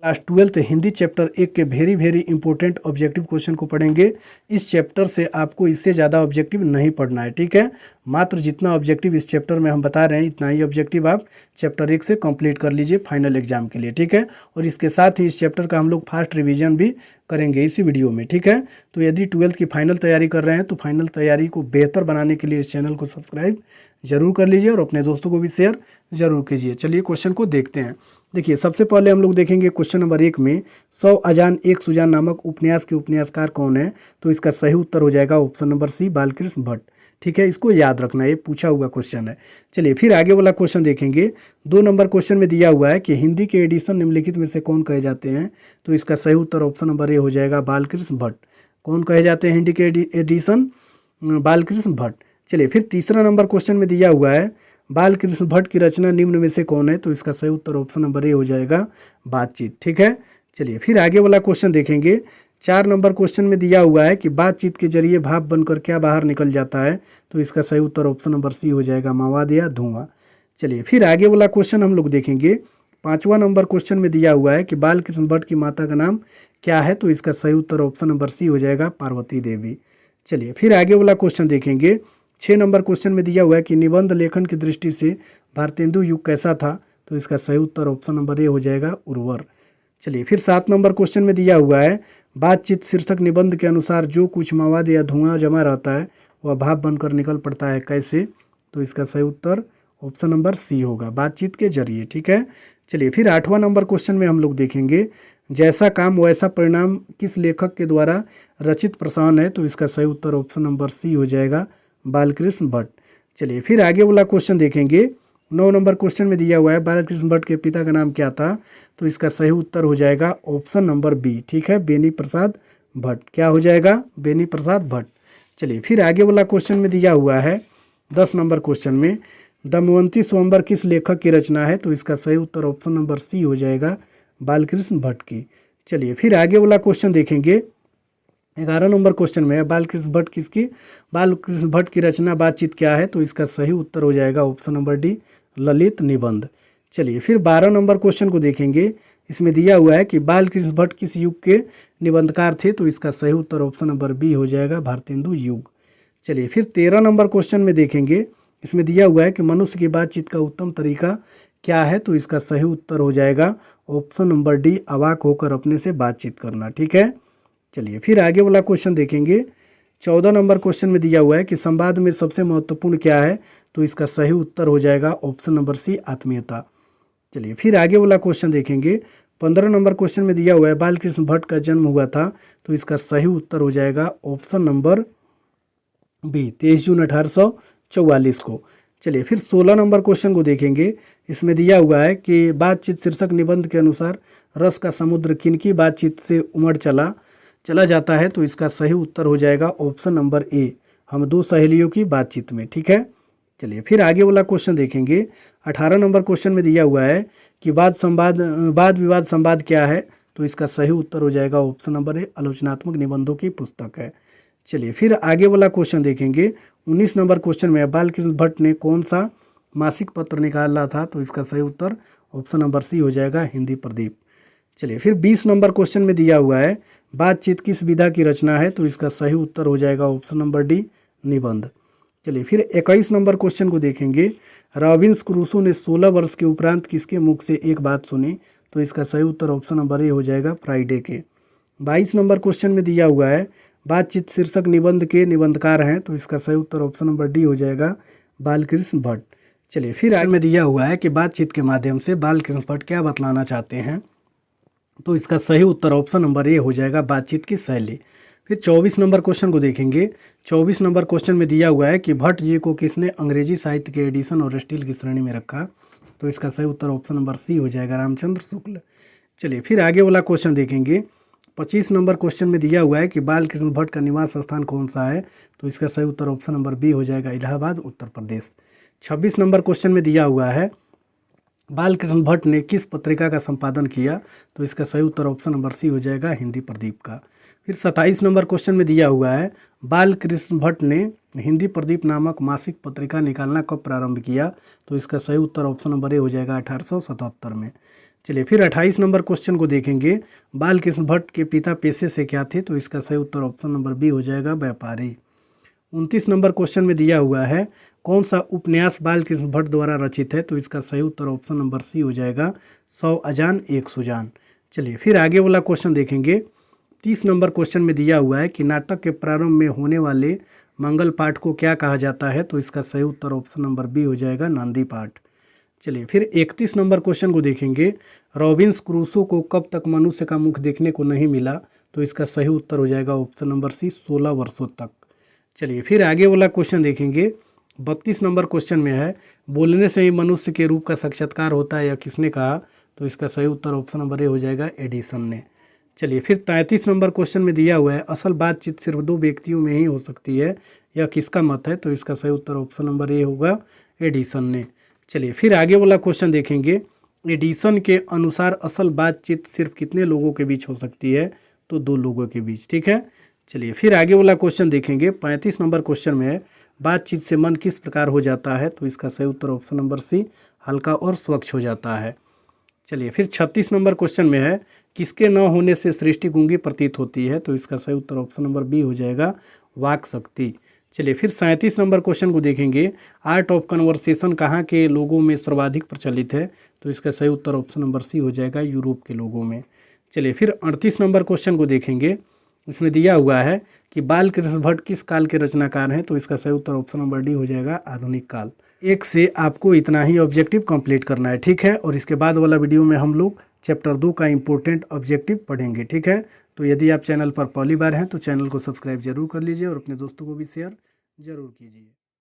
Class 12 Hindi chapter 1 के very important objective question को पढ़ेंगे। इस चैप्टर से आपको इससे ज़्यादा ऑब्जेक्टिव नहीं पढ़ना है, ठीक है। मात्र जितना ऑब्जेक्टिव इस चैप्टर में हम बता रहे हैं इतना ही ऑब्जेक्टिव आप चैप्टर 1 से कंप्लीट कर लीजिए फाइनल एग्जाम के लिए, ठीक है। और इसके साथ ही इस चैप्टर का हम लोग फास्ट रिवीजन भी करेंगे इसी वीडियो में, ठीक है। तो यदि 12th की फाइनल तैयारी कर रहे हैं तो फाइनल तैयारी को बेहतर बनाने के लिए इस चैनल को सब्सक्राइब जरूर कर लीजिए और अपने दोस्तों को भी शेयर जरूर कीजिए। चलिए क्वेश्चन को देखते हैं। देखिए सबसे पहले हम लोग देखेंगे क्वेश्चन नंबर 1 में 100 अजान एक सुजान नामक उपन्यास के उपन्यासकार कौन है। तो इसका सही उत्तर हो जाएगा option number C, Balkrishna Bhatt, ठीक है। इसको याद रखना, ये पूछा हुआ क्वेश्चन है। चलिए फिर आगे वाला क्वेश्चन देखेंगे। 2 नंबर क्वेश्चन में दिया हुआ है कि हिंदी के एडिशन निम्नलिखित में से कौन कहे जाते हैं। तो इसका सही उत्तर ऑप्शन नंबर ए हो जाएगा, बालकृष्ण भट्ट। कौन कहे जाते हैं हिंदी के एडिशन? बालकृष्ण भट्ट। चलिए फिर तीसरा नंबर क्वेश्चन में दिया हुआ है बालकृष्ण भट्ट की रचना निम्न में से कौन है। तो इसका सही उत्तर ऑप्शन नंबर ए हो जाएगा, बातचीत, ठीक है। चलिए फिर आगे वाला क्वेश्चन देखेंगे। 4 नंबर क्वेश्चन में दिया हुआ है कि बातचीत के जरिए भाप बनकर क्या बाहर निकल जाता है। तो इसका सही उत्तर ऑप्शन नंबर सी हो जाएगा, मवाद या धुआं। चलिए फिर आगे वाला क्वेश्चन हम लोग देखेंगे। 5वां नंबर क्वेश्चन में दिया हुआ है कि बालकृष्ण भट्ट की माता का नाम क्या है। तो इसका सही उत्तर ऑप्शन नंबर सी हो जाएगा, पार्वती देवी। चलिए फिर आगे वाला क्वेश्चन देखेंगे। 6 नंबर क्वेश्चन में दिया हुआ है कि निबंध लेखन की दृष्टि से भारतेंदु युग कैसा था। तो इसका सही उत्तर ऑप्शन नंबर ए हो जाएगा, उर्वर। चलिए फिर 7 नंबर क्वेश्चन में दिया हुआ है बातचीत शीर्षक निबंध के अनुसार जो कुछ मवाद या धुआं जमा रहता है वह भाप बनकर निकल पड़ता है, कैसे। तो इसका सही उत्तर ऑप्शन नंबर सी होगा, बातचीत के जरिए, ठीक है। चलिए फिर 8वां नंबर क्वेश्चन में हम लोग देखेंगे जैसा काम वैसा परिणाम किस लेखक के द्वारा रचित प्रसारण है। तो इसका सही उत्तर ऑप्शन नंबर सी हो जाएगा, बालकृष्ण भट्ट। चलिए फिर आगे वाला क्वेश्चन देखेंगे। 9 नंबर क्वेश्चन में दिया हुआ है बालकृष्ण भट्ट के पिता का नाम क्या था। तो इसका सही उत्तर हो जाएगा ऑप्शन नंबर बी, ठीक है, बेनी प्रसाद भट्ट। क्या हो जाएगा, बेनी प्रसाद भट्ट। चलिए फिर आगे वाला क्वेश्चन में दिया हुआ है 10 नंबर क्वेश्चन में दमयंती स्वयंवर किस लेखक की रचना है। तो इसका सही उत्तर ऑप्शन नंबर सी हो जाएगा, बालकृष्ण भट्ट की। चलिए फिर आगे वाला क्वेश्चन देखेंगे। 11 नंबर क्वेश्चन में बालकृष्ण भट्ट की रचना बातचीत क्या है। तो इसका सही उत्तर हो जाएगा ऑप्शन नंबर डी, ललित निबंध। चलिए फिर 12 नंबर क्वेश्चन को देखेंगे। इसमें दिया हुआ है कि बालकृष्ण भट्ट किस युग के निबंधकार थे। तो इसका सही उत्तर ऑप्शन नंबर बी हो जाएगा, भारतेंदु युग। चलिए फिर 13 नंबर क्वेश्चन में देखेंगे। इसमें दिया हुआ है कि मनुष्य की बातचीत का उत्तम तरीका क्या है। तो इसका सही उत्तर हो जाएगा ऑप्शन नंबर डी, अवाक होकर अपने से बातचीत करना, ठीक है। चलिए फिर आगे वाला क्वेश्चन देखेंगे। 14 नंबर क्वेश्चन में दिया हुआ है कि संवाद में सबसे महत्वपूर्ण क्या है। तो इसका सही उत्तर हो जाएगा ऑप्शन नंबर सी, आत्मीयता। चलिए फिर आगे वाला क्वेश्चन देखेंगे। 15 नंबर क्वेश्चन में दिया हुआ है बालकृष्ण भट्ट का जन्म हुआ था। तो इसका सही उत्तर हो जाएगा ऑप्शन नंबर बी, 23 जून 1844 को। चलिए फिर 16 नंबर क्वेश्चन को देखेंगे। इसमें दिया हुआ है कि बातचीत शीर्षक निबंध के अनुसार रस का समुद्र किनकी बातचीत से उमड़ चला जाता है। तो इसका सही उत्तर हो जाएगा ऑप्शन नंबर ए, हम 2 सहेलियों की बातचीत में, ठीक है। चलिए फिर आगे वाला क्वेश्चन देखेंगे। 18 नंबर क्वेश्चन में दिया हुआ है कि वाद विवाद संवाद क्या है। तो इसका सही उत्तर हो जाएगा ऑप्शन नंबर ए, आलोचनात्मक निबंधों की पुस्तक है। चलिए फिर आगे वाला क्वेश्चन देखेंगे। 19 नंबर क्वेश्चन में बालकृष्ण भट्ट ने कौन सा मासिक पत्र निकाला था। तो इसका सही उत्तर ऑप्शन नंबर सी हो जाएगा, हिंदी प्रदीप। चलिए फिर 20 नंबर क्वेश्चन में दिया हुआ है बातचीत किस विधा की रचना है। तो इसका सही उत्तर हो जाएगा ऑप्शन नंबर डी, निबंध। चलिए फिर 21 नंबर क्वेश्चन को देखेंगे। रॉबिन्स क्रूसो ने 16 वर्ष के उपरांत किसके मुख से एक बात सुनी। तो इसका सही उत्तर ऑप्शन नंबर ए हो जाएगा, फ्राइडे के। 22 नंबर क्वेश्चन में दिया हुआ है बातचीत शीर्षक निबंध के निबंधकार हैं। तो इसका सही उत्तर ऑप्शन नंबर डी हो जाएगा, बालकृष्ण भट्ट। चलिए फिर आगे में दिया हुआ है कि बातचीत के माध्यम से बालकृष्ण भट्ट क्या बतलाना चाहते हैं। तो इसका सही उत्तर ऑप्शन नंबर ए हो जाएगा, बातचीत की शैली। फिर 24 नंबर क्वेश्चन को देखेंगे। 24 नंबर क्वेश्चन में दिया हुआ है कि भट्ट जी को किसने अंग्रेजी साहित्य के एडिशन और स्टील की श्रेणी में रखा। तो इसका सही उत्तर ऑप्शन नंबर सी हो जाएगा, रामचंद्र शुक्ल। चलिए फिर आगे वाला क्वेश्चन देखेंगे। 25 नंबर क्वेश्चन में दिया हुआ है कि बालकृष्ण भट्ट का निवास स्थान कौन सा है। तो इसका सही उत्तर ऑप्शन नंबर बी हो जाएगा, इलाहाबाद, उत्तर प्रदेश। 26 नंबर क्वेश्चन में दिया हुआ है बालकृष्ण भट्ट ने किस पत्रिका का संपादन किया। तो इसका सही उत्तर ऑप्शन नंबर सी हो जाएगा, हिंदी प्रदीप का। फिर 27 नंबर क्वेश्चन में दिया हुआ है बालकृष्ण भट्ट ने हिंदी प्रदीप नामक मासिक पत्रिका निकालना कब प्रारंभ किया। तो इसका सही उत्तर ऑप्शन नंबर ए हो जाएगा, 1877 में। चलिए फिर 28 नंबर क्वेश्चन को देखेंगे। बाल कृष्ण भट्ट के पिता पेशे से क्या थे? तो इसका सही उत्तर ऑप्शन नंबर बी हो जाएगा, व्यापारी। 29 नंबर क्वेश्चन में दिया हुआ है कौन सा उपन्यास बाल कृष्ण भट्ट द्वारा रचित है? तो इसका सही उत्तर ऑप्शन नंबर सी हो जाएगा, 100 अजान एक सुजान। चलिए फिर आगे वाला क्वेश्चन देखेंगे। 30 नंबर क्वेश्चन में दिया हुआ है कि नाटक के प्रारंभ में होने वाले मंगल पाठ को क्या कहा जाता है? तो इसका सही उत्तर ऑप्शन नंबर बी हो जाएगा, नांदी पाठ। चलिए फिर 31 नंबर क्वेश्चन को देखेंगे। रॉबिन्स क्रूसो को कब तक मनुष्य का मुख देखने को नहीं मिला? तो इसका सही उत्तर हो जाएगा ऑप्शन नंबर सी, 16 वर्षों तक। चलिए फिर आगे वाला क्वेश्चन देखेंगे। 32 नंबर क्वेश्चन में है बोलने से ही मनुष्य के रूप का साक्षात्कार होता है, या किसने कहा? तो इसका सही उत्तर ऑप्शन नंबर ए हो जाएगा, एडिसन ने। चलिए फिर 33 नंबर क्वेश्चन में दिया हुआ है असल बातचीत सिर्फ दो व्यक्तियों में ही हो सकती है, यह किसका मत है? तो इसका सही उत्तर ऑप्शन नंबर ए होगा, एडिसन ने। चलिए फिर आगे वाला क्वेश्चन देखेंगे। एडिसन के अनुसार असल बातचीत सिर्फ कितने लोगों के बीच हो सकती है? तो 2 लोगों के बीच, ठीक है। चलिए फिर आगे वाला क्वेश्चन देखेंगे। 35 नंबर क्वेश्चन में है बातचीत से मन किस प्रकार हो जाता है? तो इसका सही उत्तर ऑप्शन नंबर सी, हल्का और स्वच्छ हो जाता है। चलिए फिर 36 नंबर क्वेश्चन में है किसके न होने से सृष्टि गूंगी प्रतीत होती है? तो इसका सही उत्तर ऑप्शन नंबर बी हो जाएगा, वाक शक्ति। चलिए फिर 37 नंबर क्वेश्चन को देखेंगे। आर्ट ऑफ कन्वर्सेशन कहाँ के लोगों में सर्वाधिक प्रचलित है? तो इसका सही उत्तर ऑप्शन नंबर सी हो जाएगा, यूरोप के लोगों में। चलिए फिर 38 नंबर क्वेश्चन को देखेंगे। इसमें दिया हुआ है कि बाल कृष्ण भट्ट किस काल के रचनाकार हैं? तो इसका सही उत्तर ऑप्शन नंबर डी हो जाएगा, आधुनिक काल। एक से आपको इतना ही ऑब्जेक्टिव कंप्लीट करना है, ठीक है। और इसके बाद वाला वीडियो में हम लोग चैप्टर 2 का इंपॉर्टेंट ऑब्जेक्टिव पढ़ेंगे, ठीक है। तो यदि आप चैनल पर पहली बार हैं तो चैनल को सब्सक्राइब जरूर कर लीजिए और अपने दोस्तों को भी शेयर जरूर कीजिए।